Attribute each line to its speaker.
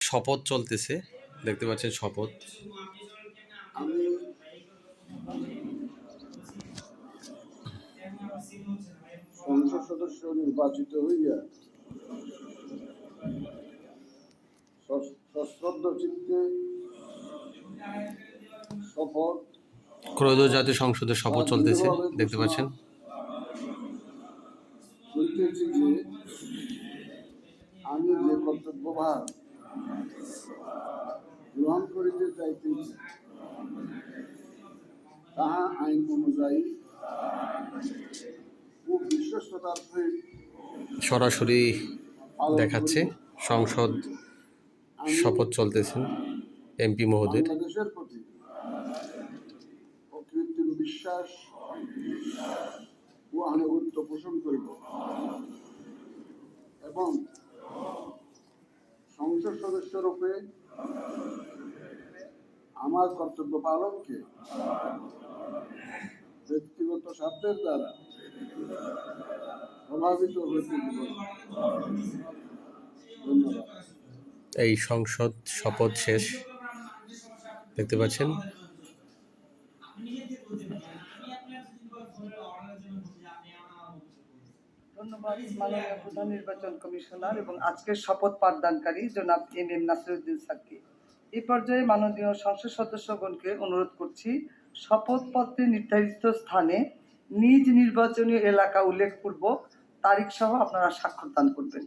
Speaker 1: শপথ চলতেছে, দেখতে পাচ্ছেন শপথ।
Speaker 2: আমি সংসদ সদস্য নির্বাচিত হইয়া সশ্রদ্ধ চিত্তে শপথ
Speaker 1: ত্রয়োদশ জাতীয় সংসদের শপথ চলতেছে, দেখতে পাচ্ছেন।
Speaker 2: করিতেছি যে আমি যে কর্তব্যভার গ্রহণ করিতে চাইতেছি তাহা আইন অনুযায়ী খুব বিশ্বস্ততার সহিত
Speaker 1: সরাসরি দেখাচ্ছে সংসদ শপথ চলতেছেন এমপি মহোদয়।
Speaker 2: বাংলাদেশের প্রতি অকৃত্রিম বিশ্বাস ও আনুগত্য পোষণ করিব এবং সংসদ সদস্য রূপে আমার কর্তব্য পালনকে ব্যক্তিগত স্বার্থের দ্বারা প্রভাবিত হইতে দিব না। ধন্যবাদ।
Speaker 1: এই সংসদ শপথ শেষ, দেখতে পাচ্ছেন।
Speaker 3: ধন্যবাদ মাননীয় প্রধান নির্বাচন কমিশনার এবং আজকের শপথ পাঠদানকারী জনাব এম নাসিরউদ্দিন স্যারকে। এই পর্যায়ে মাননীয় সংসদ সদস্যগণকে অনুরোধ করছি শপথপত্রে নির্ধারিত স্থানে নিজ নির্বাচনী এলাকা উল্লেখপূর্বক তারিখ সহ আপনারা স্বাক্ষর দান করবেন।